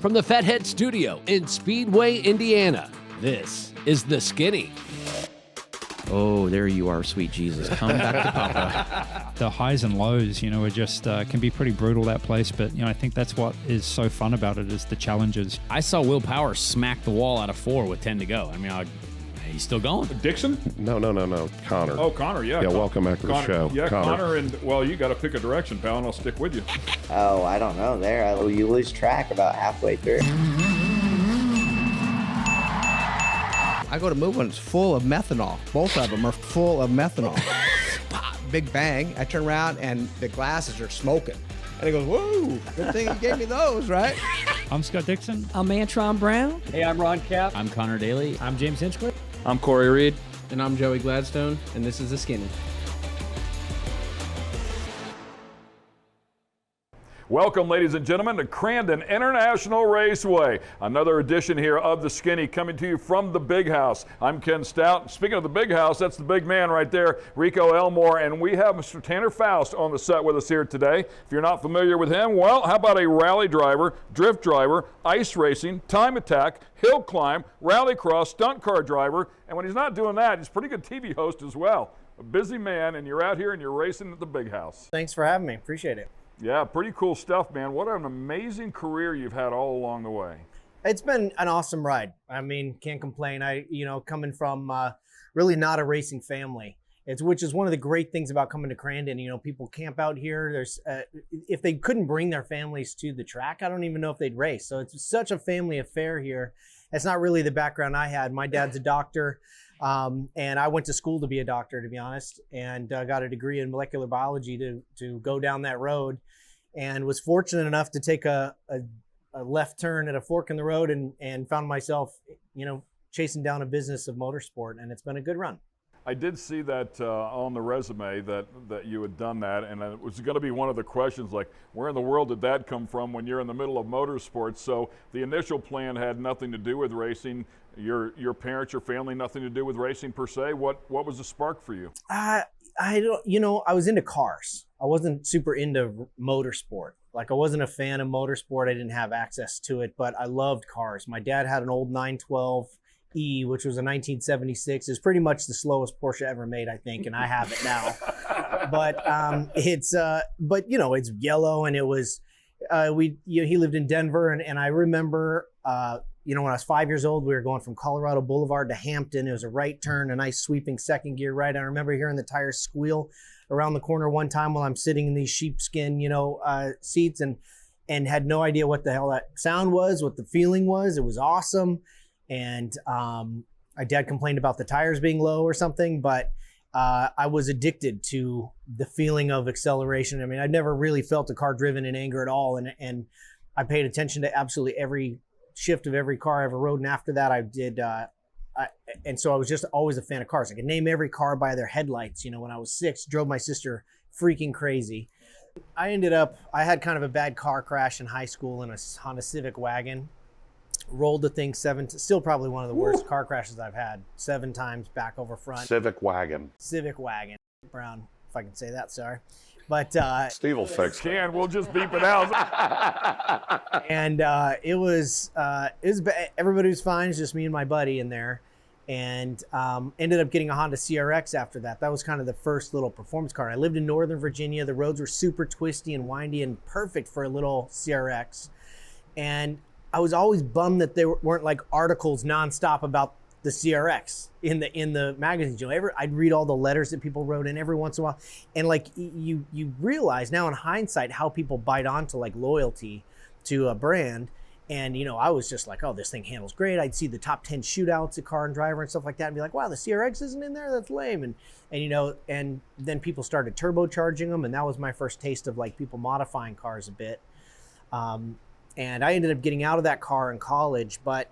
From the Fathead Studio in Speedway, Indiana, this is The Skinny. Oh, there you are, sweet Jesus. Come back to Papa. The highs and lows, are just can be pretty brutal, that place. But, I think that's what is so fun about it is the challenges. I saw Will Power smack the wall out of 4 with 10 to go. He's still going. Dixon? No. Connor. Oh, Connor, yeah. Yeah, welcome back to the show. Yeah, Connor, and, you got to pick a direction, pal, and I'll stick with you. Oh, I don't know. You lose track about halfway through. I go to move one, it's full of methanol. Both of them are full of methanol. Big bang. I turn around and the glasses are smoking. And he goes, whoa, good thing you gave me those, right? I'm Scott Dixon. I'm Antron Brown. Hey, I'm Ron Cap. I'm Connor Daly. I'm James Hinchcliffe. I'm Corey Reed. And I'm Joey Gladstone, and this is The Skinny. Welcome, ladies and gentlemen, to Crandon International Raceway. Another edition here of The Skinny coming to you from the Big House. I'm Ken Stout. Speaking of the Big House, that's the big man right there, Rico Elmore, and we have Mr. Tanner Foust on the set with us here today. If you're not familiar with him, well, how about a rally driver, drift driver, ice racing, time attack, hill climb, rallycross, stunt car driver, and when he's not doing that, he's a pretty good TV host as well. A busy man, and you're out here and you're racing at the Big House. Thanks for having me. Appreciate it. Yeah, pretty cool stuff, man. What an amazing career you've had all along the way. It's been an awesome ride. Can't complain. Coming from really not a racing family, which is one of the great things about coming to Crandon. People camp out here. There's if they couldn't bring their families to the track, I don't even know if they'd race. So it's such a family affair here. It's not really the background I had. My dad's a doctor. And I went to school to be a doctor, to be honest, and got a degree in molecular biology to go down that road, and was fortunate enough to take a left turn at a fork in the road and found myself, chasing down a business of motorsport, and it's been a good run. I did see that on the resume that you had done that, and it was going to be one of the questions, like, where in the world did that come from when you're in the middle of motorsports? So the initial plan had nothing to do with racing. Your parents, your family, nothing to do with racing per se. What was the spark for you? I was into cars. I wasn't super into motorsport. Like, I wasn't a fan of motorsport. I didn't have access to it, but I loved cars. My dad had an old 912 E, which was a 1976. It's pretty much the slowest Porsche ever made, I think, and I have it now. But it's yellow, and it was he lived in Denver, and I remember when I was 5 years old, we were going from Colorado Boulevard to Hampton. It was a right turn, a nice sweeping second gear right. I remember hearing the tires squeal around the corner one time while I'm sitting in these sheepskin, seats, and had no idea what the hell that sound was, what the feeling was. It was awesome. And my dad complained about the tires being low or something, but I was addicted to the feeling of acceleration. I'd never really felt a car driven in anger at all. And I paid attention to absolutely every shift of every car I ever rode. And after that, I did. And so I was just always a fan of cars. I could name every car by their headlights. When I was 6, drove my sister freaking crazy. I had kind of a bad car crash in high school in a Honda Civic wagon. Rolled the thing still probably one of the worst car crashes I've had. 7 times back over front. Civic wagon, Brown, if I can say that, sorry. But Steve will fix it. We'll just beep it out. And it was everybody was fine. It's just me and my buddy in there, and ended up getting a Honda CRX after that. That was kind of the first little performance car. I lived in Northern Virginia. The roads were super twisty and windy and perfect for a little CRX, and I was always bummed that there weren't like articles nonstop about the CRX in the magazines. I'd read all the letters that people wrote in every once in a while, and like you realize now in hindsight how people bite onto like loyalty to a brand. And I was just like, oh, this thing handles great. I'd see the top 10 shootouts at Car and Driver and stuff like that, and be like, wow, the CRX isn't in there. That's lame. And then people started turbocharging them, and that was my first taste of like people modifying cars a bit. And I ended up getting out of that car in college, but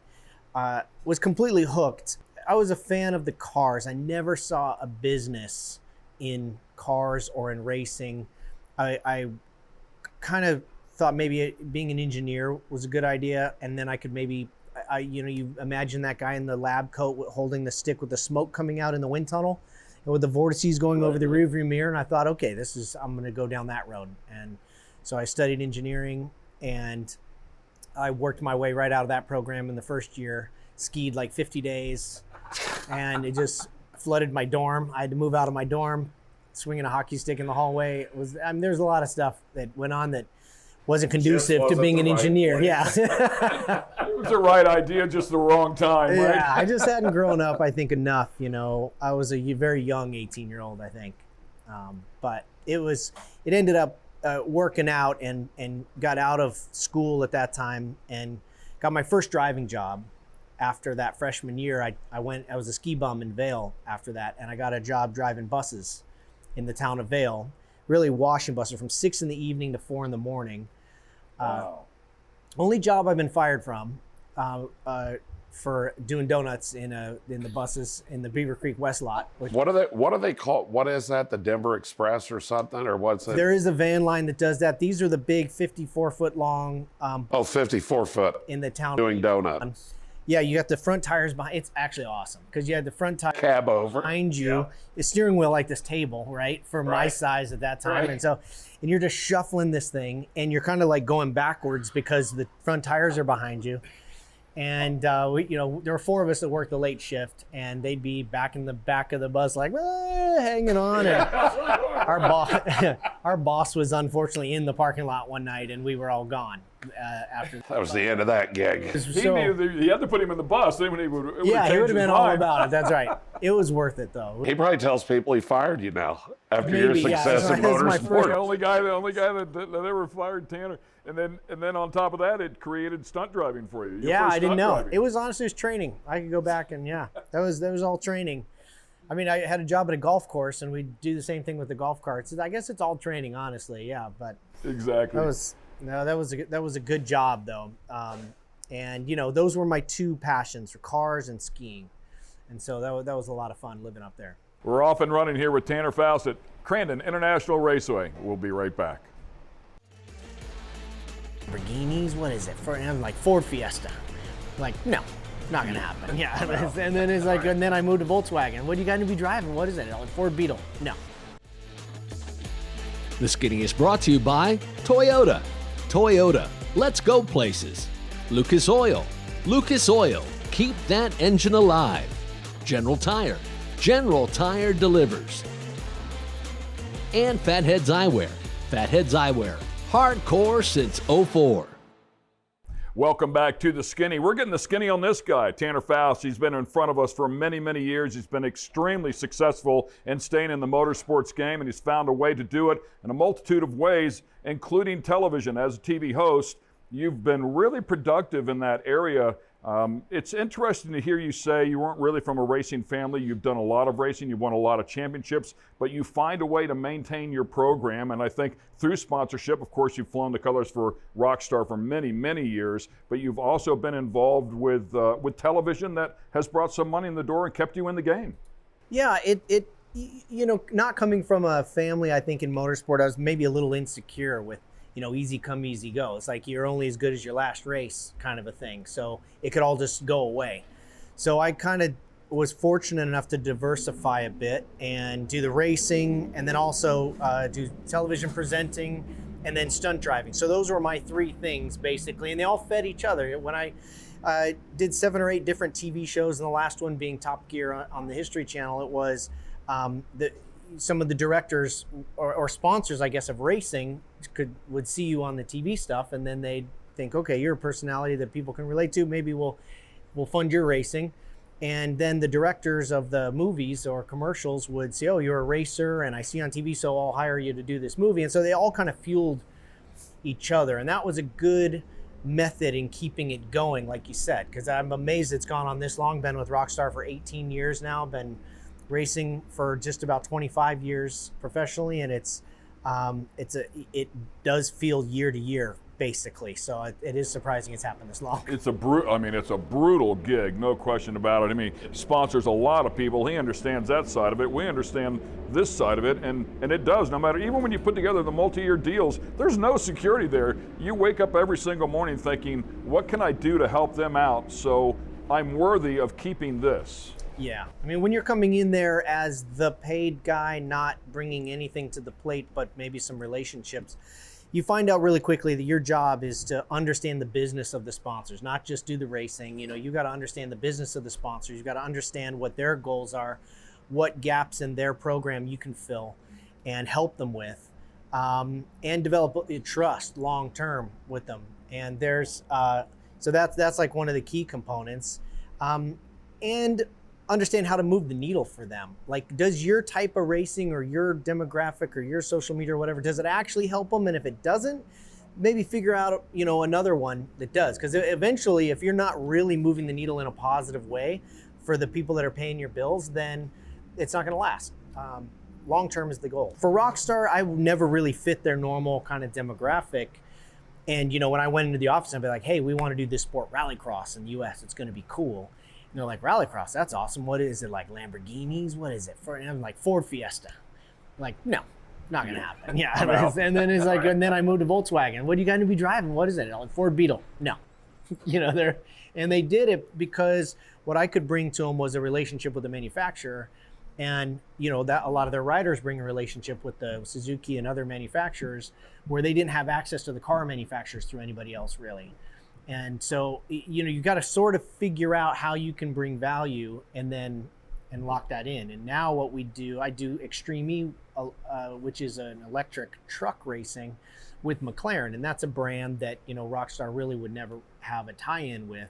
was completely hooked. I was a fan of the cars. I never saw a business in cars or in racing. I kind of thought maybe being an engineer was a good idea, and then I could maybe, you imagine that guy in the lab coat holding the stick with the smoke coming out in the wind tunnel, and with the vortices going over the rearview mirror, and I thought, okay, I'm going to go down that road. And so I studied engineering and I worked my way right out of that program in the first year, skied like 50 days, and it just flooded my dorm. I had to move out of my dorm, swinging a hockey stick in the hallway. There's a lot of stuff that went on that wasn't conducive to being an engineer. Yeah. It was the right idea, just the wrong time, right? Yeah, I just hadn't grown up, I think, enough. I was a very young 18-year-old, I think. But it ended up working out and got out of school at that time and got my first driving job. After that freshman year, I was a ski bum in Vail after that, and I got a job driving buses in the town of Vail, really washing buses from 6 in the evening to 4 in the morning. Wow. Only job I've been fired from for doing donuts in the buses in the Beaver Creek West lot. What do they call? What is that? The Denver Express or something, or what's it? There is a van line that does that. These are the big 54-foot long. 54 foot. In the town. Doing donuts. Yeah, you got the front tires behind. It's actually awesome because you had the front tire cab over behind you, the steering wheel like this table, right, for my size at that time, and you're just shuffling this thing, and you're kind of like going backwards because the front tires are behind you. And there were 4 of us that worked the late shift, and they'd be back in the back of the bus like hanging on. And our boss was unfortunately in the parking lot one night, and we were all gone after. That was the end of that gig. He had to put him in the bus. Then he would he would have been all about it. That's right. It was worth it though. He probably tells people he fired you now after your success in motorsport. The only guy that ever fired Tanner. And then on top of that, it created stunt driving for you. I didn't know. Driving. It was honestly training. I could go back and that was all training. I mean, I had a job at a golf course, and we'd do the same thing with the golf carts. I guess it's all training, honestly. Yeah, but exactly. That was a good job though. And those were my 2 passions for cars and skiing, and so that was a lot of fun living up there. We're off and running here with Tanner Foust at Crandon International Raceway. We'll be right back. Lamborghinis, what is it? I'm like Ford Fiesta. Like, no, not gonna happen. Yeah, and then it's like, and then I moved to Volkswagen. What are you going to be driving? What is it? Like Ford Beetle? No. The Skinny is brought to you by Toyota. Toyota, let's go places. Lucas Oil. Lucas Oil, keep that engine alive. General Tire. General Tire delivers. And Fatheads Eyewear. Fatheads Eyewear. Hardcore since '04. Welcome back to the Skinny. We're getting the skinny on this guy, Tanner Foust. He's been in front of us for many, many years. He's been extremely successful in staying in the motorsports game, and he's found a way to do it in a multitude of ways, including television. As a TV host, you've been really productive in that area. It's interesting to hear you say you weren't really from a racing family. You've done a lot of racing. You've won a lot of championships, but you find a way to maintain your program. And I think through sponsorship, of course, you've flown the colors for Rockstar for many, many years, but you've also been involved with television that has brought some money in the door and kept you in the game. Yeah, it not coming from a family, I think in motorsport, I was maybe a little insecure with, easy come, easy go. It's like you're only as good as your last race kind of a thing. So it could all just go away. So I kind of was fortunate enough to diversify a bit and do the racing and then also do television presenting and then stunt driving. So those were my 3 things basically, and they all fed each other. When I did 7 or 8 different TV shows, and the last one being Top Gear on the History Channel, it was some of the directors or sponsors, I guess, of racing would see you on the TV stuff, and then they'd think, okay, you're a personality that people can relate to. Maybe we'll fund your racing. And then the directors of the movies or commercials would say, oh, you're a racer, and I see you on TV, so I'll hire you to do this movie. And so they all kind of fueled each other, and that was a good method in keeping it going, like you said, because I'm amazed it's gone on this long. Been with Rockstar for 18 years now, been racing for just about 25 years professionally, and it does feel year to year basically. So it is surprising it's happened this long. It's a brutal gig, no question about it. I mean, sponsors a lot of people. He understands that side of it. We understand this side of it, and it does. No matter, even when you put together the multi-year deals, there's no security there. You wake up every single morning thinking, what can I do to help them out so I'm worthy of keeping this? Yeah, I mean, when you're coming in there as the paid guy, not bringing anything to the plate, but maybe some relationships, you find out really quickly that your job is to understand the business of the sponsors, not just do the racing. You got to understand the business of the sponsors. You got to understand what their goals are, what gaps in their program you can fill and help them with, and develop trust long term with them. And there's so that's like one of the key components, and understand how to move the needle for them. Like, does your type of racing or your demographic or your social media or whatever, does it actually help them? And if it doesn't, maybe figure out, another one that does. Because eventually, if you're not really moving the needle in a positive way for the people that are paying your bills, then it's not going to last. Long term is the goal. For Rockstar, I never really fit their normal kind of demographic. And, when I went into the office, I'd be like, hey, we want to do this sport, rallycross in the US. It's going to be cool. And they're like, rallycross, that's awesome. What is it, like Lamborghinis? What is it? And I'm like, Ford Fiesta. I'm like, no, not going to happen. Yeah. And then it's like, and then I moved to Volkswagen. What are you going to be driving? What is it? Like Ford Beetle. No. And they did it because what I could bring to them was a relationship with the manufacturer. And, that a lot of their riders bring a relationship with the Suzuki and other manufacturers where they didn't have access to the car manufacturers through anybody else, really. And so, you got to sort of figure out how you can bring value and lock that in. And now what we do, I do Extreme E, which is an electric truck racing with McLaren. And that's a brand that, Rockstar really would never have a tie-in with.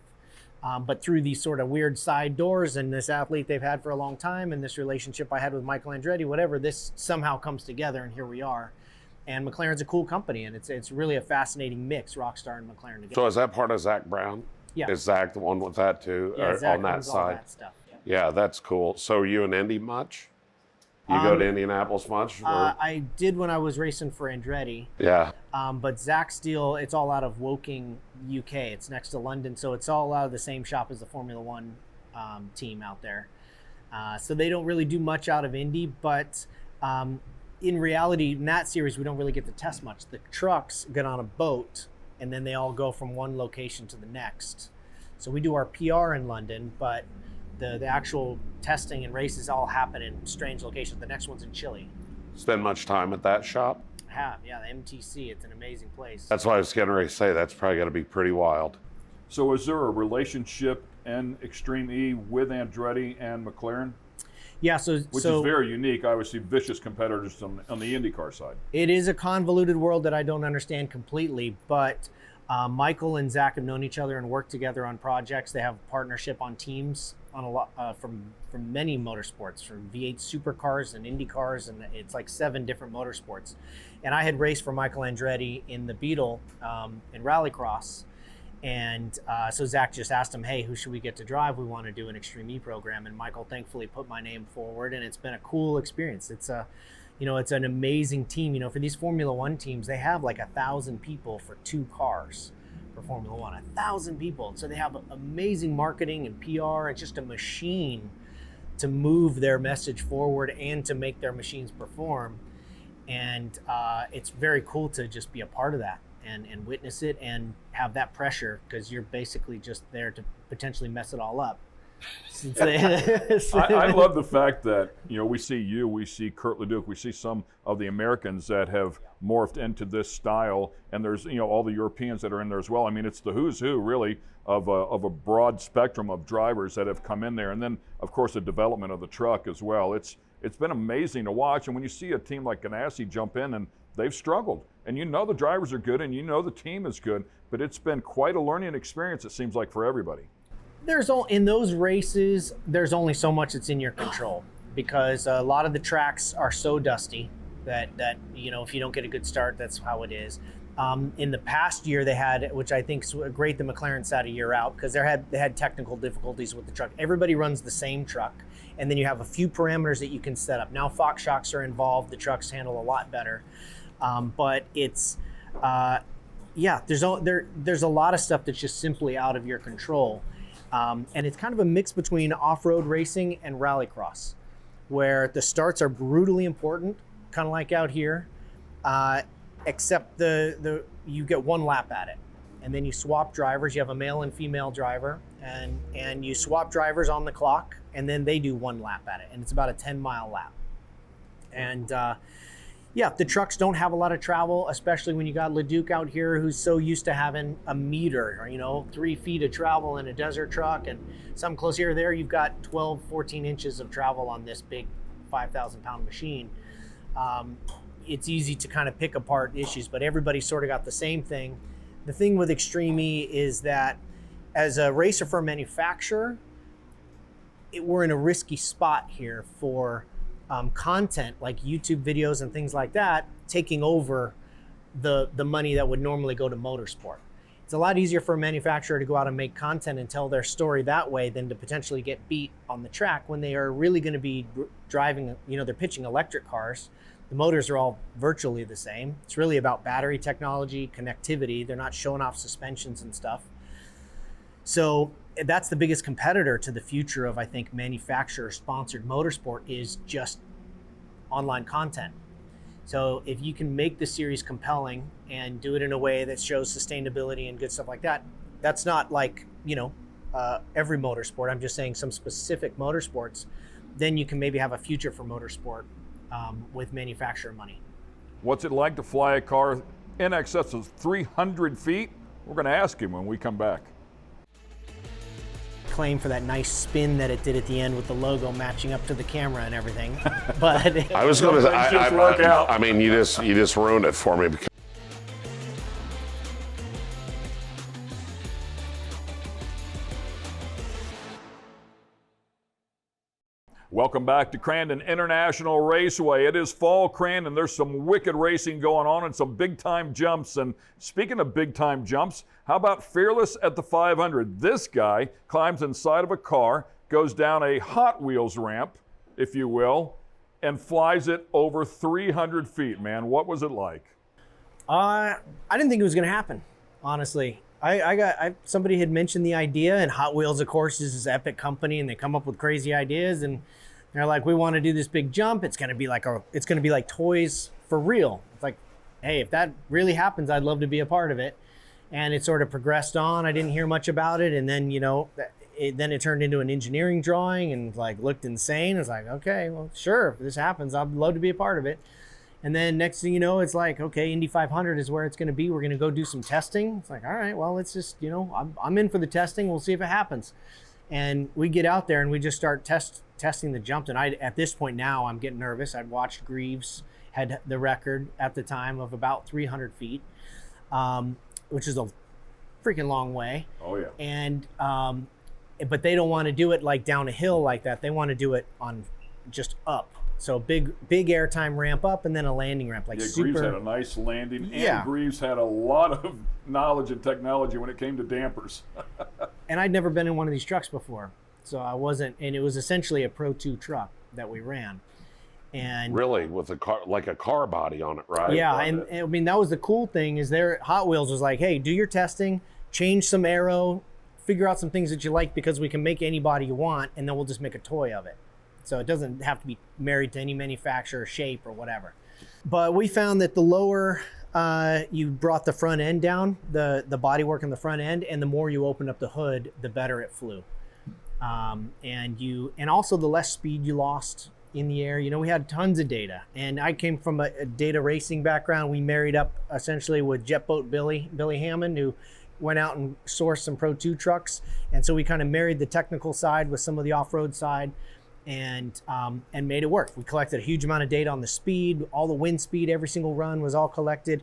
But through these sort of weird side doors and this athlete they've had for a long time and this relationship I had with Michael Andretti, whatever, this somehow comes together and here we are. And McLaren's a cool company, and it's really a fascinating mix, Rockstar and McLaren together. So is that part of Zach Brown? Yeah. Is Zach the one with that too, yeah, Zach on that owns side? all that stuff. Yeah, that's cool. So are you in Indy much? You go to Indianapolis much? I did when I was racing for Andretti. Yeah. But Zach's deal, it's all out of Woking, UK. It's next to London, so it's all out of the same shop as the Formula One team out there. So they don't really do much out of Indy, but in reality, in that series, we don't really get to test much. The trucks get on a boat, and then they all go from one location to the next. So we do our PR in London, but the actual testing and races all happen in strange locations. The next one's in Chile. Spend much time at that shop? I have, yeah, the MTC. It's an amazing place. That's what I was getting ready to say. That's probably got to be pretty wild. So is there a relationship in Extreme E with Andretti and McLaren? Yeah, which is very unique. Obviously, vicious competitors on the IndyCar side. It is a convoluted world that I don't understand completely, but Michael and Zach have known each other and worked together on projects. They have partnership on teams on a lot from many motorsports, from V8 supercars and Indy cars, and it's like 7 different motorsports. And I had raced for Michael Andretti in the Beetle in Rallycross. And so Zach just asked him, hey, who should we get to drive? We want to do an Extreme E program. And Michael thankfully put my name forward, and it's been a cool experience. It's it's an amazing team. For these Formula One teams, they have like 1,000 people for 2 cars for Formula One, 1,000 people. So they have amazing marketing and PR. It's just a machine to move their message forward and to make their machines perform. And it's very cool to just be a part of that. And witness it and have that pressure, because you're basically just there to potentially mess it all up. I love the fact that we see Kurt Leduc, we see some of the Americans that have morphed into this style, and there's all the Europeans that are in there as well. I mean, it's the who's who really of a broad spectrum of drivers that have come in there, and then of course the development of the truck as well. It's been amazing to watch, and when you see a team like Ganassi jump in and they've struggled, and the drivers are good, and the team is good, but it's been quite a learning experience, it seems like, for everybody. In those races, there's only so much that's in your control, because a lot of the tracks are so dusty that if you don't get a good start, that's how it is. In the past year, they had, which I think is great, the McLaren sat a year out, because they had technical difficulties with the truck. Everybody runs the same truck, and then you have a few parameters that you can set up. Now Fox shocks are involved. The trucks handle a lot better. But it's, there's a lot of stuff that's just simply out of your control. And it's kind of a mix between off-road racing and rallycross, where the starts are brutally important, kind of like out here, except you get 1 lap at it. And then you swap drivers. You have a male and female driver, and you swap drivers on the clock, and then they do 1 lap at it. And it's about a 10-mile lap. And Yeah, the trucks don't have a lot of travel, especially when you got LeDuc out here who's so used to having a meter, or, 3 feet of travel in a desert truck, and some close here or there, you've got 12, 14 inches of travel on this big 5,000 pound machine. It's easy to kind of pick apart issues, but everybody's sort of got the same thing. The thing with Extreme E is that as a racer for a manufacturer, we're in a risky spot here for content like YouTube videos and things like that taking over the money that would normally go to motorsport. It's a lot easier for a manufacturer to go out and make content and tell their story that way than to potentially get beat on the track when they are really going to be driving, they're pitching electric cars. The motors are all virtually the same. It's really about battery technology, connectivity. They're not showing off suspensions and stuff. So that's the biggest competitor to the future of, I think, manufacturer-sponsored motorsport is just online content. So if you can make the series compelling and do it in a way that shows sustainability and good stuff like that, that's not like, every motorsport. I'm just saying some specific motorsports, then you can maybe have a future for motorsport with manufacturer money. What's it like to fly a car in excess of 300 feet? We're going to ask him when we come back. Claim for that nice spin that it did at the end with the logo matching up to the camera and everything. But I was going to say, I mean, you just ruined it for me. Because Welcome back to Crandon International Raceway. It is fall, Crandon. There's some wicked racing going on and some big-time jumps. And speaking of big-time jumps, how about Fearless at the 500? This guy climbs inside of a car, goes down a Hot Wheels ramp, if you will, and flies it over 300 feet, man. What was it like? I didn't think it was going to happen, honestly. Somebody had mentioned the idea, and Hot Wheels, of course, is this epic company, and they come up with crazy ideas, and they're like, we want to do this big jump. It's going to be like Toys for real. It's like, hey, if that really happens, I'd love to be a part of it. And it sort of progressed on. I didn't hear much about it, and then it turned into an engineering drawing and looked insane. It's like, okay, well, sure, if this happens, I'd love to be a part of it. And then next thing you know, it's like, okay, Indy 500 is where it's going to be. We're going to go do some testing. It's like, all right, well, let's just, I'm in for the testing. We'll see if it happens. And we get out there and we just start testing the jump. And at this point now, I'm getting nervous. I'd watched Greaves had the record at the time of about 300 feet, which is a freaking long way. Oh, yeah. And, but they don't want to do it like down a hill like that. They want to do it on just up. So big airtime ramp up and then a landing ramp. Greaves had a nice landing, and Greaves had a lot of knowledge and technology when it came to dampers. And I'd never been in one of these trucks before, so I wasn't. And it was essentially a Pro 2 truck that we ran. And really, with a car, like a car body on it, right? Yeah, and I mean that was the cool thing is Hot Wheels was like, hey, do your testing, change some aero, figure out some things that you like because we can make any body you want, and then we'll just make a toy of it. So it doesn't have to be married to any manufacturer, shape, or whatever. But we found that the lower you brought the front end down, the bodywork on the front end, and the more you opened up the hood, the better it flew. And also the less speed you lost in the air. We had tons of data. And I came from a data racing background. We married up essentially with Jet Boat Billy Hammond, who went out and sourced some Pro 2 trucks. And so we kind of married the technical side with some of the off-road side. And made it work. We collected a huge amount of data on the speed, all the wind speed, every single run was all collected.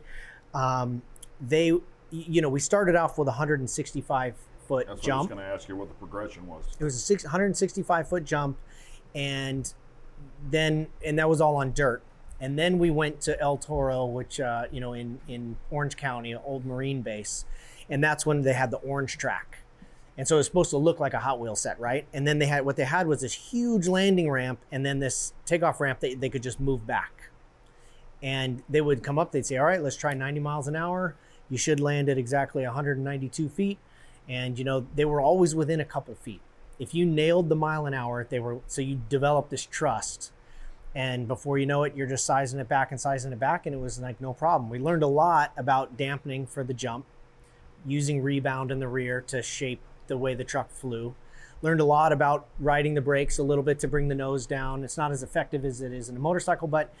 We started off with a 165-foot That's jump. I was going to ask you what the progression was. It was a 165-foot jump, and that was all on dirt. And then we went to El Toro, which in Orange County, an old Marine base, and that's when they had the orange track. And so it was supposed to look like a Hot Wheels set, right? And then what they had was this huge landing ramp and then this takeoff ramp that they could just move back. And they would come up, they'd say, all right, let's try 90 miles an hour. You should land at exactly 192 feet. And they were always within a couple feet. If you nailed the mile an hour, so you develop this trust. And before you know it, you're just sizing it back, and it was like no problem. We learned a lot about dampening for the jump, using rebound in the rear to shape the way the truck flew. Learned a lot about riding the brakes a little bit to bring the nose down. It's not as effective as it is in a motorcycle, but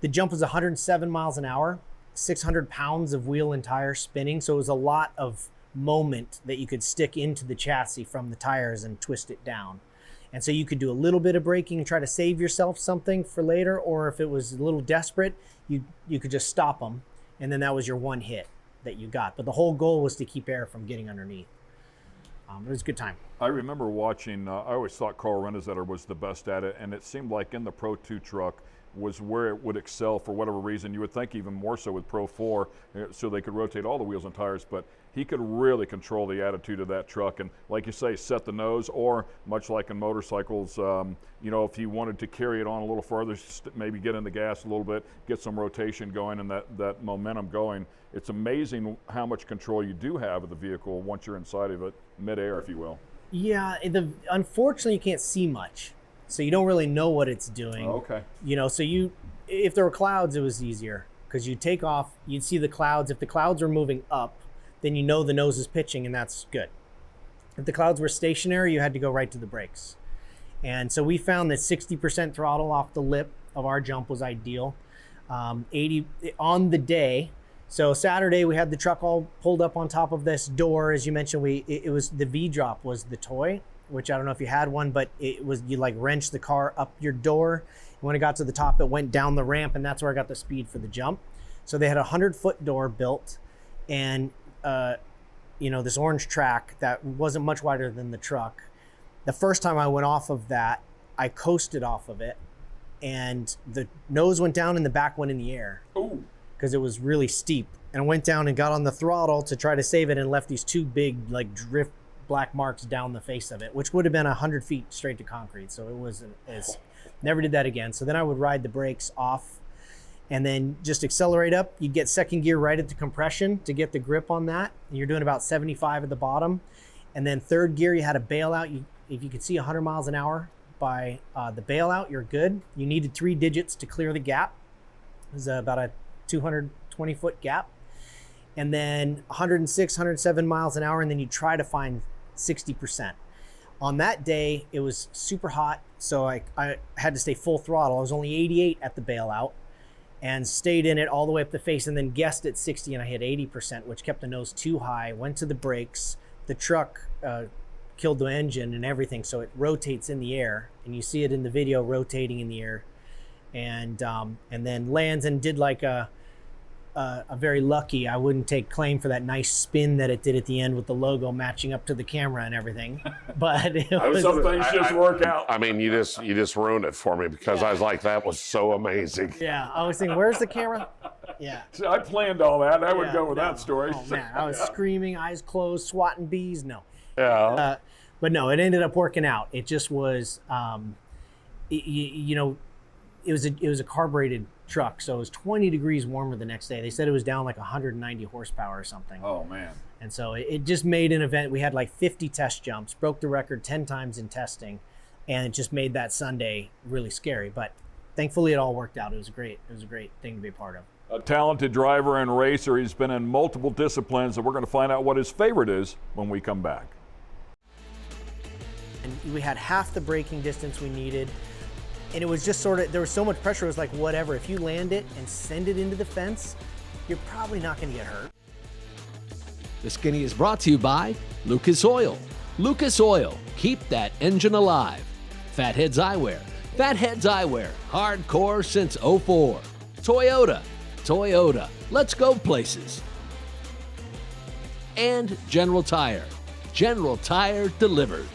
The jump was 107 miles an hour, 600 pounds of wheel and tire spinning. So it was a lot of moment that you could stick into the chassis from the tires and twist it down. And so you could do a little bit of braking and try to save yourself something for later, or if it was a little desperate, you could just stop them, and then that was your one hit that you got. But the whole goal was to keep air from getting underneath. It was a good time. I remember watching, I always thought Carl Renazetter was the best at it, and it seemed like in the Pro 2 truck was where it would excel for whatever reason. You would think even more so with Pro 4, so they could rotate all the wheels and tires, but he could really control the attitude of that truck and, like you say, set the nose, or much like in motorcycles, you know, if he wanted to carry it on a little further, maybe get in the gas a little bit, get some rotation going and that momentum going. It's amazing how much control you do have of the vehicle once you're inside of it, midair, if you will. Yeah, unfortunately, you can't see much, so you don't really know what it's doing. Oh, okay. You know, so if there were clouds, it was easier because you take off, you'd see the clouds. If the clouds were moving up, then you know the nose is pitching, and that's good. If the clouds were stationary, you had to go right to the brakes. And so we found that 60% throttle off the lip of our jump was ideal. 80 on the day. So Saturday we had the truck all pulled up on top of this door. As you mentioned, it was the V-drop was the toy, which I don't know if you had one, but it was, you like wrench the car up your door. When it got to the top, it went down the ramp, and that's where I got the speed for the jump. So they had a 100-foot door built, and you know, this orange track that wasn't much wider than the truck. The first time I went off of that, I coasted off of it, and the nose went down and the back went in the air. Ooh. Because it was really steep, and I went down and got on the throttle to try to save it and left these two big like drift black marks down the face of it, which would have been 100 feet straight to concrete. So it was never did that again. So then I would ride the brakes off and then just accelerate up. You'd get second gear right at the compression to get the grip on that. And you're doing about 75 at the bottom. And then third gear, you had a bailout. If you could see 100 miles an hour by the bailout, you're good. You needed 3 digits to clear the gap. It was about a 220-foot gap. And then 106, 107 miles an hour, and then you try to find 60%. On that day, it was super hot, so I had to stay full throttle. I was only 88 at the bailout and stayed in it all the way up the face, and then guessed at 60, and I hit 80%, which kept the nose too high, went to the brakes. The truck killed the engine and everything, so it rotates in the air, and you see it in the video rotating in the air, and then lands and did like a very lucky, I wouldn't take claim for that nice spin that it did at the end with the logo matching up to the camera and everything, but it was, some things just work out. I mean, you just ruined it for me because I was like, that was so amazing. yeah, I was thinking, where's the camera? Yeah. See, I planned all that. I would go with that story. Oh man, I was screaming, eyes closed, swatting bees. No. Yeah. But no, it ended up working out. It just was, you know, it was a carbureted truck, so it was 20 degrees warmer the next day. They said it was down like 190 horsepower or something. Oh man. And so it just made an event. We had like 50 test jumps, broke the record 10 times in testing, and it just made that Sunday really scary. But thankfully it all worked out. It was a great thing to be a part of. A talented driver and racer. He's been in multiple disciplines, and we're going to find out what his favorite is when we come back. And we had half the braking distance we needed. And it was just sort of, there was so much pressure, it was like, whatever, if you land it and send it into the fence, you're probably not going to get hurt. The Skinny is brought to you by Lucas Oil. Lucas Oil, keep that engine alive. Fatheads Eyewear. Fatheads Eyewear, hardcore since '04. Toyota, let's go places. And General Tire delivered.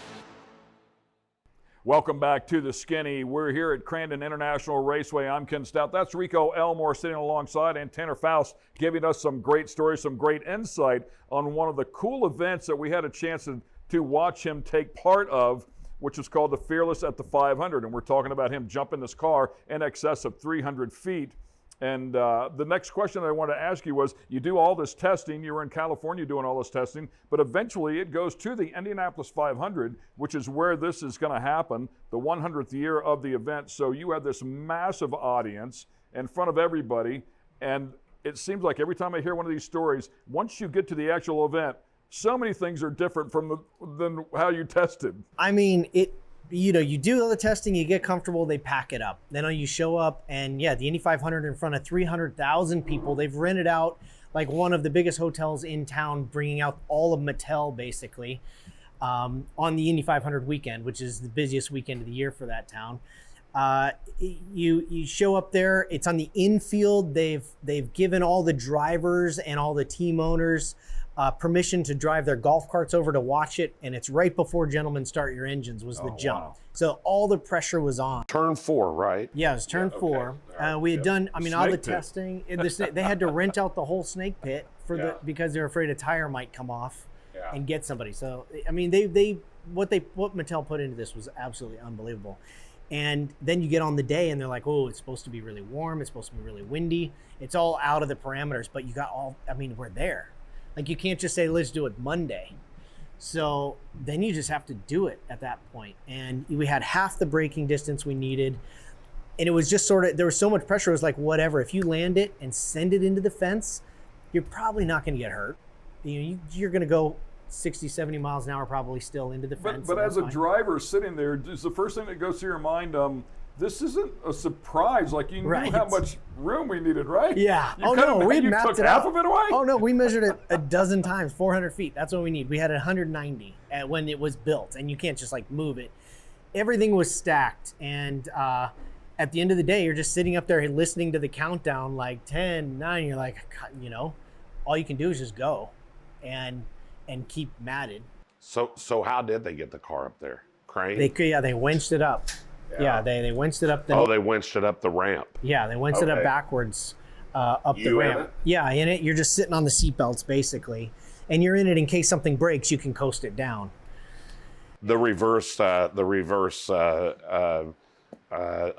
Welcome back to the Skinny. We're here at Crandon International Raceway. I'm Ken Stout. That's Rico Elmore sitting alongside, and Tanner Foust giving us some great stories, some great insight on one of the cool events that we had a chance to watch him take part of, which is called the Fearless at the 500. And we're talking about him jumping this car in excess of 300 feet. And the next question I wanted to ask you was, you do all this testing, you were in California doing all this testing, but eventually it goes to the Indianapolis 500, which is where this is going to happen, the 100th year of the event. So you have this massive audience in front of everybody, and it seems like every time I hear one of these stories, once you get to the actual event, so many things are different than how you tested. I mean, you do all the testing, you get comfortable, they pack it up. Then you show up, and yeah, the Indy 500 in front of 300,000 people. They've rented out like one of the biggest hotels in town, bringing out all of Mattel basically on the Indy 500 weekend, which is the busiest weekend of the year for that town. You show up there. It's on the infield. They've given all the drivers and all the team owners permission to drive their golf carts over to watch it, and it's right before Gentlemen Start Your Engines was the jump. Wow. So all the pressure was on. Turn 4, right? Yeah, it was turn 4. We had done, I mean, all the testing. They had to rent out the whole snake pit because they were afraid a tire might come off and get somebody. So I mean, what Mattel put into this was absolutely unbelievable. And then you get on the day and they're like, oh, it's supposed to be really warm. It's supposed to be really windy. It's all out of the parameters, but you got I mean, we're there. Like, you can't just say, let's do it Monday. So then you just have to do it at that point. And we had half the braking distance we needed. And it was just sort of, there was so much pressure. It was like, whatever, if you land it and send it into the fence, you're probably not going to get hurt. You're going to go 60, 70 miles an hour probably still into the fence. But as a driver sitting there, is the first thing that goes through your mind, this isn't a surprise. Like, you knew how much room we needed, right? Yeah. We took half of it away? Oh, no, we measured it a dozen times, 400 feet. That's what we need. We had 190 when it was built, and you can't just like move it. Everything was stacked, and at the end of the day, you're just sitting up there listening to the countdown, like 10, 9. You're like, all you can do is just go and keep matted. So how did they get the car up there? Crane? They winched it up. Yeah, they winched it up. They winched it up the ramp. Yeah, they winched it up backwards up the ramp. Yeah, in it, you're just sitting on the seatbelts basically, and you're in it in case something breaks, you can coast it down. The reverse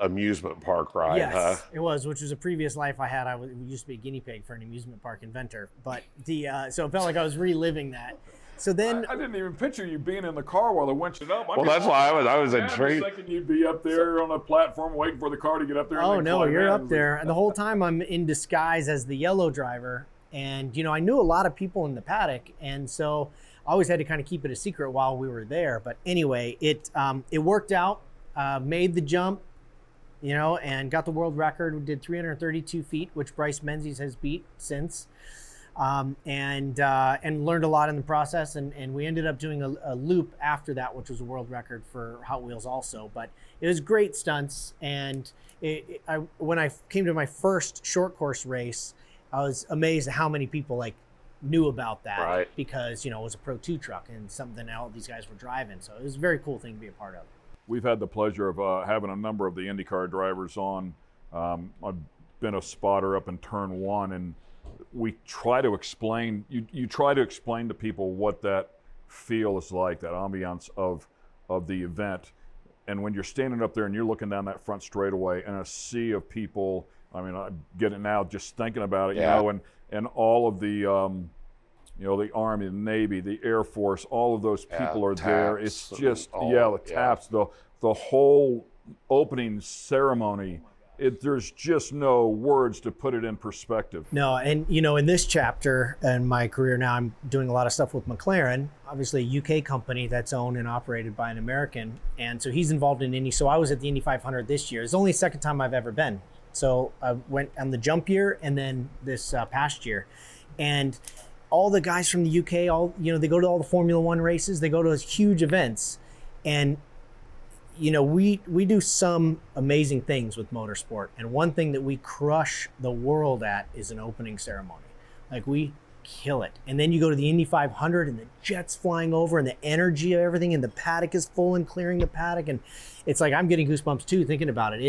amusement park ride. Yes, it was, which was a previous life I had. I used to be a guinea pig for an amusement park inventor, but so it felt like I was reliving that. So then I didn't even picture you being in the car while they winched it up. Well, that's why I was intrigued. I was thinking you'd be up there on a platform waiting for the car to get up there. Oh no, you're up there, and the whole time I'm in disguise as the yellow driver. And I knew a lot of people in the paddock, and so I always had to kind of keep it a secret while we were there. But anyway, it worked out. Made the jump, and got the world record. We did 332 feet, which Bryce Menzies has beat since. And learned a lot in the process, and we ended up doing a loop after that, which was a world record for Hot Wheels also. But it was great stunts, and when I came to my first short course race, I was amazed at how many people knew about that, because it was a Pro 2 truck and something all these guys were driving. So it was a very cool thing to be a part of. We've had the pleasure of having a number of the IndyCar drivers on. I've been a spotter up in turn 1, and we try to explain, you try to explain to people what that feel is like, that ambiance of the event. And when you're standing up there and you're looking down that front straightaway and a sea of people, I mean, I get it now just thinking about it, and all of the, the Army, the Navy, the Air Force, all of those people are there. It's just, the taps, the whole opening ceremony. There's just no words to put it in perspective. No, and in this chapter in my career now, I'm doing a lot of stuff with McLaren, obviously a UK company that's owned and operated by an American, and so he's involved in Indy. So I was at the Indy 500 this year. It's only the second time I've ever been. So I went on the jump year and then this past year, and all the guys from the UK, they go to all the Formula One races, they go to huge events, and we do some amazing things with motorsport, and one thing that we crush the world at is an opening ceremony. Like, we kill it. And then you go to the Indy 500 and the jets flying over and the energy of everything, and the paddock is full and clearing the paddock, and it's like I'm getting goosebumps too thinking about it.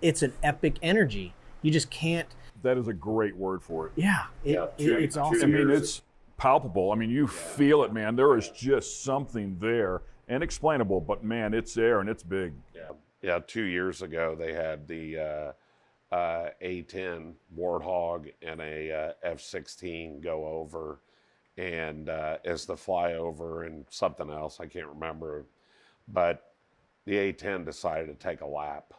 It's an epic energy. You just can't. That is a great word for it. Yeah, it's awesome. I mean, it's palpable. I mean, you feel it, man. There is just something there. Inexplainable, but man, it's there and it's big. Yeah. 2 years ago, they had the A10 Warthog and a F-16 go over, and as the flyover and something else, I can't remember, but the A10 decided to take a lap.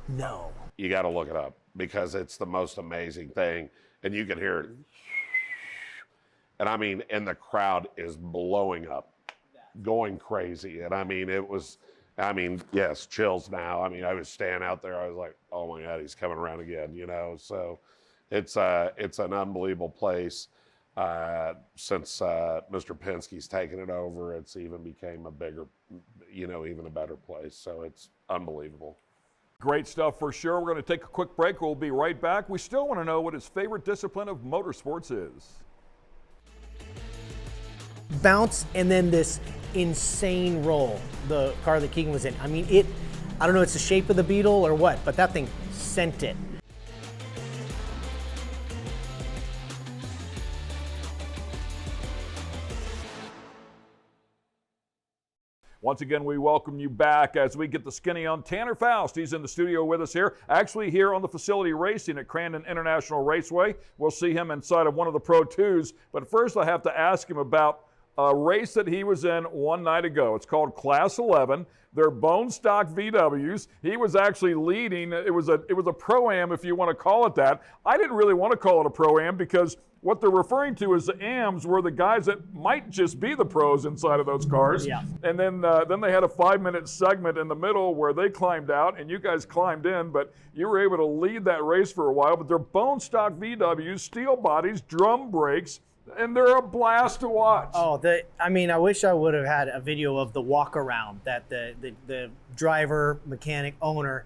No. You got to look it up, because it's the most amazing thing, and you can hear it. And I mean, and the crowd is blowing up. going crazy. And I mean, yes, chills now. I mean, I was standing out there, I was like, oh my God, he's coming around again, you know? So it's an unbelievable place. Since Mr. Penske's taken it over, it's even became a bigger, even a better place. So it's unbelievable. Great stuff for sure. We're going to take a quick break. We'll be right back. We still want to know what his favorite discipline of motorsports is. Bounce, and then this insane roll, the car that Keegan was in. I mean, I don't know, it's the shape of the Beetle or what, but that thing sent it. Once again, we welcome you back as we get the skinny on Tanner Foust. He's in the studio with us here, actually here on the facility racing at Crandon International Raceway. We'll see him inside of one of the Pro 2s. But first, I have to ask him about a race that he was in one night ago. It's called Class 11. They're bone stock VWs. He was actually leading. It was a Pro-Am, if you want to call it that. I didn't really want to call it a Pro-Am because what they're referring to as the AMs were the guys that might just be the pros inside of those cars. Yeah. And then they had a 5-minute segment in the middle where they climbed out and you guys climbed in, but you were able to lead that race for a while. But they're bone stock VWs, steel bodies, drum brakes, and they're a blast to watch. Oh, I wish I would have had a video of the walk around that the driver, mechanic, owner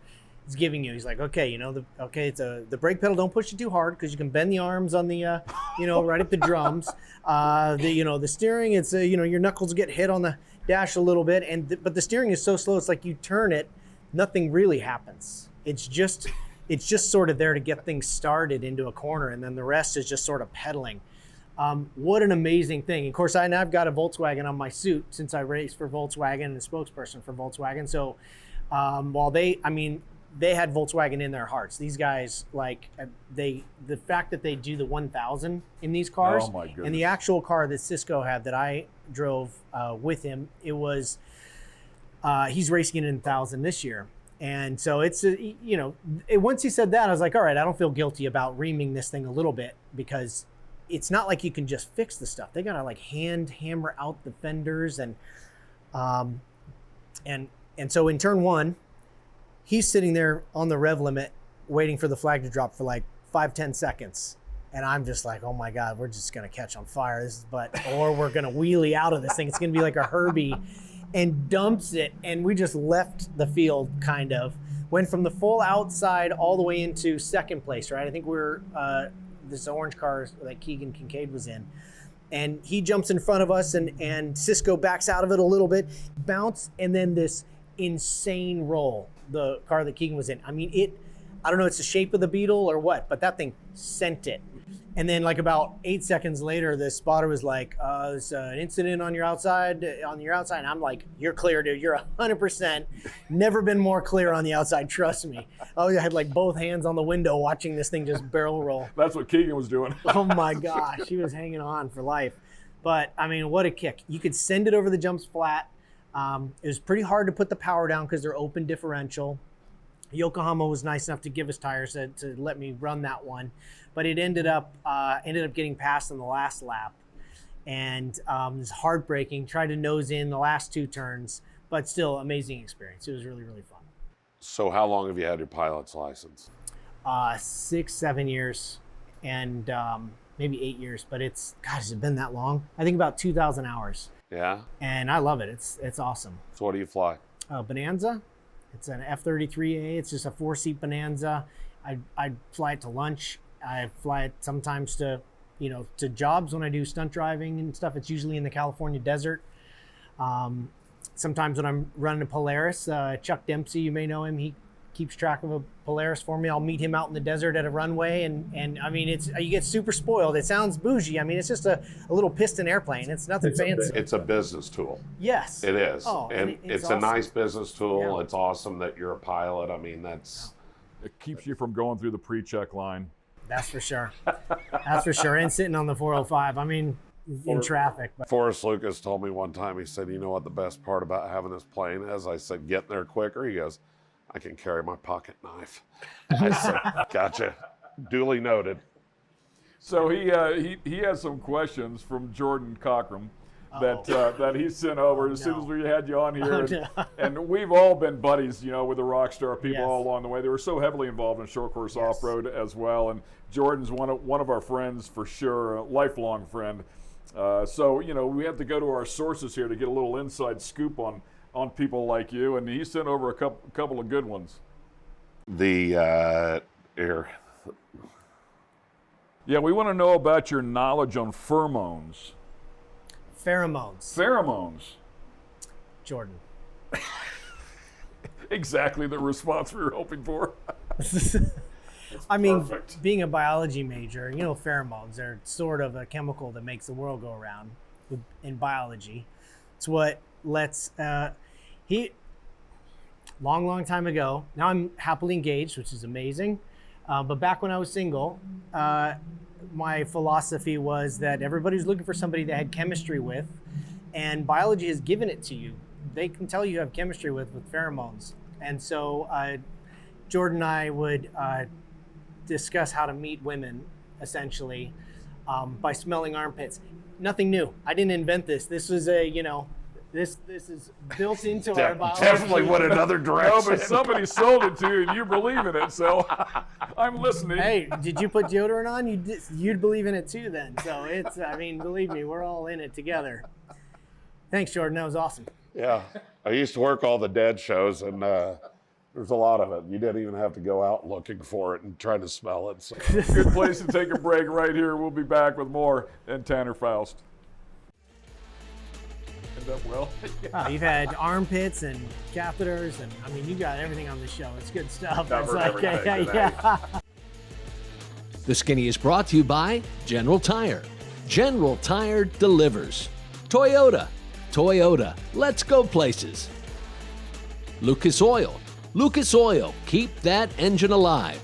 is giving you. He's like, okay, it's the brake pedal. Don't push it too hard because you can bend the arms on the, right at the drums. The steering, it's your knuckles get hit on the dash a little bit, but the steering is so slow. It's like you turn it, nothing really happens. It's just sort of there to get things started into a corner, and then the rest is just sort of pedaling. What an amazing thing. Of course, I've got a Volkswagen on my suit since I raced for Volkswagen and a spokesperson for Volkswagen. So while they had Volkswagen in their hearts, these guys, the fact that they do the 1000 in these cars, oh my goodness, and the actual car that Cisco had that I drove with him, it was, he's racing in 1000 this year. And so it's, once he said that, I was like, all right, I don't feel guilty about reaming this thing a little bit because it's not like you can just fix the stuff. They gotta hand hammer out the fenders and so in turn one, he's sitting there on the rev limit waiting for the flag to drop for 5-10 seconds. And I'm just like, oh my God, we're just gonna catch on fire. Or we're gonna wheelie out of this thing. It's gonna be like a Herbie, and dumps it. And we just left the field kind of. Went from the full outside all the way into second place, right? I think we're, this orange car that Keegan Kincaid was in. And he jumps in front of us and Cisco backs out of it a little bit, bounce, and then this insane roll, the car that Keegan was in. I mean, I don't know, it's the shape of the Beetle or what, but that thing sent it. And then about 8 seconds later, the spotter was like, there's an incident on your outside. And I'm like, you're clear, dude. You're 100%. Never been more clear on the outside. Trust me. I had both hands on the window watching this thing just barrel roll. That's what Keegan was doing. Oh my gosh. He was hanging on for life. But I mean, what a kick. You could send it over the jumps flat. It was pretty hard to put the power down because they're open differential. Yokohama was nice enough to give us tires to let me run that one. But it ended up getting passed in the last lap, and it was heartbreaking. Tried to nose in the last 2 turns, but still amazing experience. It was really, really fun. So how long have you had your pilot's license? 6-7 years, and maybe 8 years. But has it been that long? I think about 2,000 hours. Yeah. And I love it. It's awesome. So what do you fly? Bonanza. It's an F33A. It's just a 4-seat Bonanza. I fly it to lunch. I fly it sometimes to jobs when I do stunt driving and stuff. It's usually in the California desert. Sometimes when I'm running a Polaris, Chuck Dempsey, you may know him. He keeps track of a Polaris for me. I'll meet him out in the desert at a runway, and I mean, you get super spoiled. It sounds bougie. I mean, it's just a little piston airplane. It's nothing fancy. It's a business tool. Yes. It is. Oh, and it's awesome. A nice business tool. Yeah. It's awesome that you're a pilot. I mean, it keeps you from going through the pre-check line. That's for sure. That's for sure. And sitting on the 405. I mean, in traffic. But. Forrest Lucas told me one time, he said, you know what the best part about having this plane is? I said, getting there quicker. He goes, I can carry my pocket knife. I said, gotcha. Duly noted. So he has some questions from Jordan Cockrum. that he sent over as soon as we had you on here. No. And we've all been buddies, with the Rockstar people Yes. all along the way. They were so heavily involved in short course off-road as well. And Jordan's one of our friends for sure, a lifelong friend. So we have to go to our sources here to get a little inside scoop on people like you. And he sent over a couple of good ones. Here. Yeah, we want to know about your knowledge on pheromones. Pheromones. Jordan. Exactly the response we were hoping for. I mean, perfect. being a biology major, pheromones are sort of a chemical that makes the world go around in biology. It's what lets, long time ago, now I'm happily engaged, which is amazing. But back when I was single, my philosophy was that everybody's looking for somebody that had chemistry with, and biology has given it to you. They can tell you have chemistry with pheromones. And so Jordan and I would discuss how to meet women, essentially, by smelling armpits. Nothing new. I didn't invent this. This was this is built into our biology. Definitely went another direction. No, but somebody sold it to you and you believe in it, so I'm listening. Hey, did you put deodorant on? You'd believe in it too then. So believe me, we're all in it together. Thanks, Jordan. That was awesome. Yeah. I used to work all the dead shows, and there's a lot of it. You didn't even have to go out looking for it and try to smell it. So. Good place to take a break right here. We'll be back with more and Tanner Foust. End up well. Oh, you've had armpits and catheters, and you got everything on the show. It's good stuff. Covered It's everything today. yeah. The Skinny is brought to you by General Tire. General Tire delivers. Toyota. Let's go places. Lucas Oil. Keep that engine alive.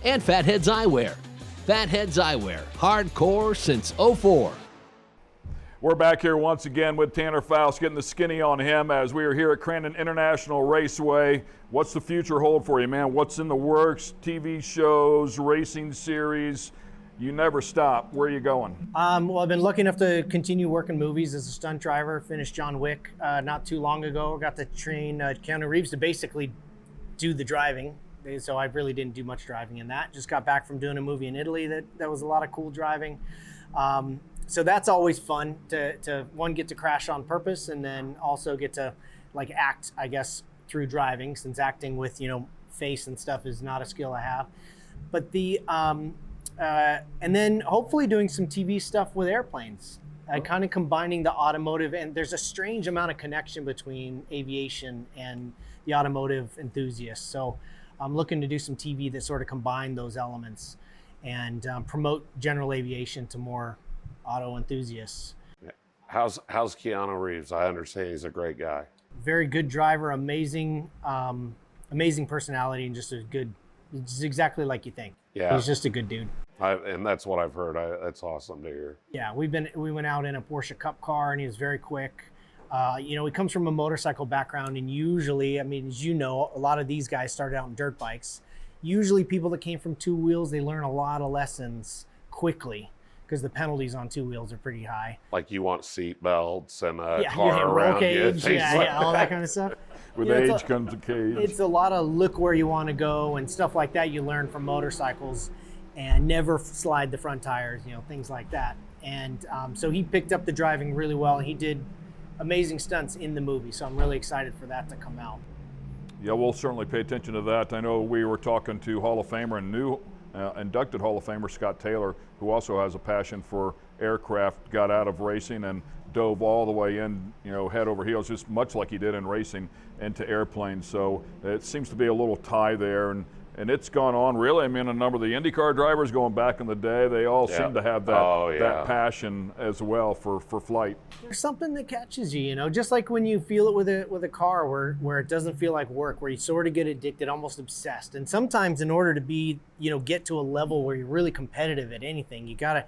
And Fatheads Eyewear. Hardcore since '04. We're back here once again with Tanner Foust, getting the skinny on him as we are here at Crandon International Raceway. What's the future hold for you, man? What's in the works? TV shows, racing series? You never stop. Where are you going? Well, I've been lucky enough to continue working movies as a stunt driver. Finished John Wick not too long ago. Got to train Keanu Reeves to basically do the driving. So I really didn't do much driving in that. Just got back from doing a movie in Italy that was a lot of cool driving. So that's always fun to one, get to crash on purpose, and then also get to act, I guess, through driving, since acting with face and stuff is not a skill I have. But and then hopefully doing some TV stuff with airplanes, kind of combining the automotive, and there's a strange amount of connection between aviation and the automotive enthusiasts. So I'm looking to do some TV that sort of combine those elements and promote general aviation to more auto enthusiasts. How's Keanu Reeves? I understand he's a great guy. Very good driver, amazing personality, and just just exactly like you think. Yeah. He's just a good dude. And that's what I've heard. That's awesome to hear. Yeah, we went out in a Porsche Cup car, and he was very quick. He comes from a motorcycle background, and usually, as you know, a lot of these guys started out in dirt bikes. Usually people that came from two wheels, they learn a lot of lessons quickly because the penalties on two wheels are pretty high. Like you want seat belts and a Yeah, car roll around cage, you. yeah, all that kind of stuff. With age comes a cage. It's a lot of look where you want to go and stuff like that you learn from motorcycles, and never slide the front tires, things like that. And so he picked up the driving really well, and he did amazing stunts in the movie. So I'm really excited for that to come out. Yeah, we'll certainly pay attention to that. I know we were talking to Hall of Famer and new inducted Hall of Famer Scott Taylor, who also has a passion for aircraft, got out of racing and dove all the way in, head over heels, just much like he did in racing, into airplanes. So it seems to be a little tie there, and it's gone on really. A number of the IndyCar drivers going back in the day, they all seem to have that that passion as well for flight. There's something that catches you, just like when you feel it with a car where it doesn't feel like work, where you sort of get addicted, almost obsessed. And sometimes in order to be, get to a level where you're really competitive at anything, you got to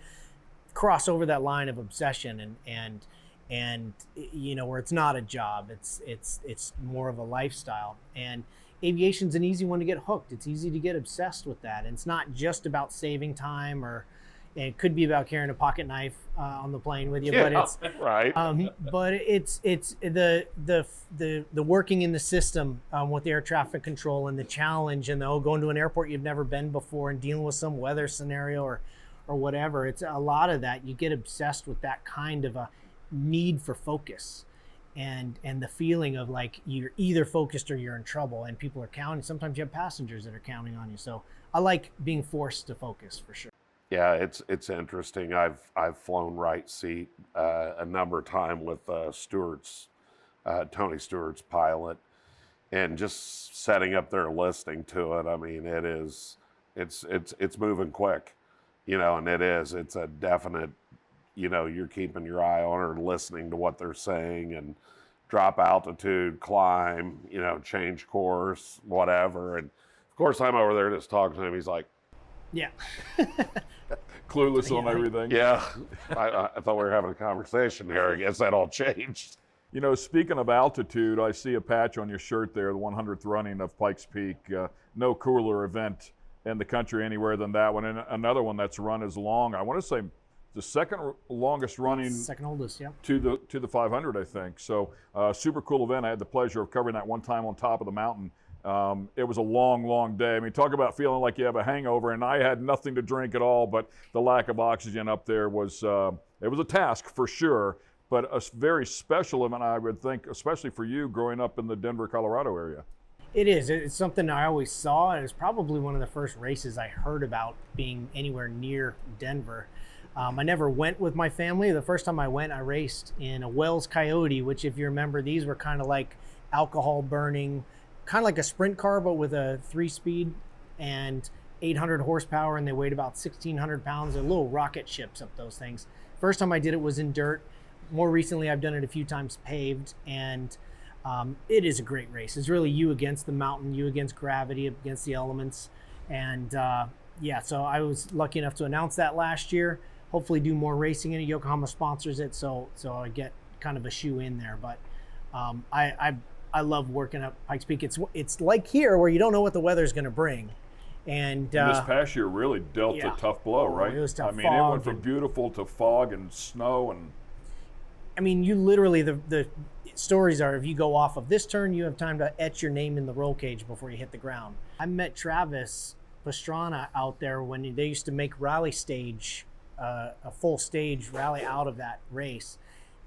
cross over that line of obsession and where it's not a job, it's more of a lifestyle. And aviation's an easy one to get hooked. It's easy to get obsessed with that. And it's not just about saving time or, And it could be about carrying a pocket knife on the plane with you, Yeah, but it's right. but it's the working in the system with air traffic control and the challenge and going to an airport you've never been before and dealing with some weather scenario or whatever. It's a lot of that. You get obsessed with that kind of a need for focus and the feeling of like you're either focused or you're in trouble and people are counting. Sometimes you have passengers that are counting on you. So I like being forced to focus for sure. Yeah, it's interesting. I've flown right seat a number of times with Tony Stewart's pilot, and just setting up there listening to it. I mean, it's moving quick, and it's a definite, you're keeping your eye on her, listening to what they're saying, and drop altitude, climb, change course, whatever. And of course, I'm over there just talking to him. He's like, yeah. Clueless on everything. Yeah, I thought we were having a conversation here. I guess that all changed. Speaking of altitude, I see a patch on your shirt there, the 100th running of Pikes Peak. No cooler event in the country anywhere than that one. And another one that's run as long, I want to say the second longest running. Second oldest, yeah. To the 500, I think. So super cool event. I had the pleasure of covering that one time on top of the mountain. It was a long, long day. I mean, talk about feeling like you have a hangover, and I had nothing to drink at all, but the lack of oxygen up there was, it was a task for sure, but a very special event, I would think, especially for you growing up in the Denver, Colorado area. It is. It's something I always saw. It was probably one of the first races I heard about being anywhere near Denver. I never went with my family. The first time I went, I raced in a Wells Coyote, which if you remember, these were kind of like alcohol burning, kind of like a sprint car, but with a 3-speed and 800 horsepower, and they weighed about 1,600 pounds. They're little rocket ships up those things. First time I did it was in dirt. More recently, I've done it a few times paved, and it is a great race. It's really you against the mountain, you against gravity, against the elements. And yeah, so I was lucky enough to announce that last year. Hopefully do more racing in it. Yokohama sponsors it, so I get kind of a shoe in there. But I love working up Pikes Peak. It's like here where you don't know what the weather's going to bring. And this past year really dealt a tough blow, right? It was tough. I mean, it went from beautiful to fog and snow. And I mean, you literally, the stories are, if you go off of this turn, you have time to etch your name in the roll cage before you hit the ground. I met Travis Pastrana out there when they used to make rally stage, a full stage rally out of that race.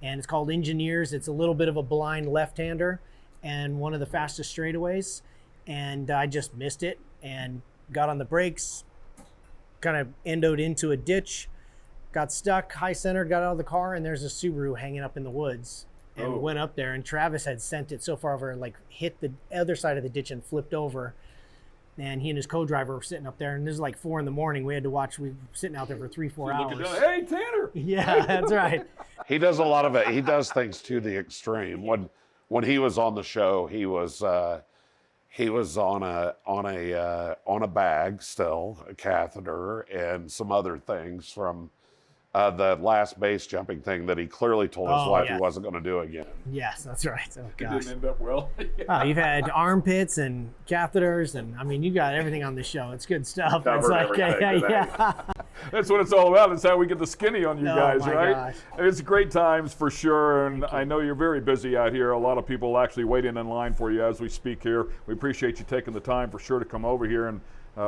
And it's called Engineers. It's a little bit of a blind left-hander and one of the fastest straightaways, and I just missed it and got on the brakes, kind of endoed into a ditch, got stuck, high centered, got out of the car, and there's a Subaru hanging up in the woods, and went up there, and Travis had sent it so far over, like hit the other side of the ditch and flipped over, and he and his co-driver were sitting up there, and this is like 4 a.m. We had to watch, we were sitting out there for 3-4 hours. Hey, Tanner! Yeah, that's right. He does a lot of it. He does things to the extreme. When he was on the show, he was on a bag still, a catheter, and some other things from the last base jumping thing that he clearly told his wife he wasn't going to do again. Yes, that's right. Oh, gosh. It didn't end up well. You've had armpits and catheters, and I mean, you got everything on the show. It's good stuff. It's like, yeah. That's what it's all about. It's how we get the skinny on you guys, right? Gosh. It's great times for sure, and I know you're very busy out here. A lot of people actually waiting in line for you as we speak here. We appreciate you taking the time for sure to come over here, and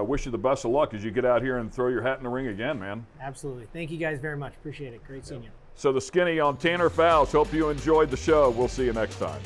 wish you the best of luck as you get out here and throw your hat in the ring again, man. Absolutely. Thank you guys very much. Appreciate it. Great seeing you. So the skinny on Tanner Foust. Hope you enjoyed the show. We'll see you next time.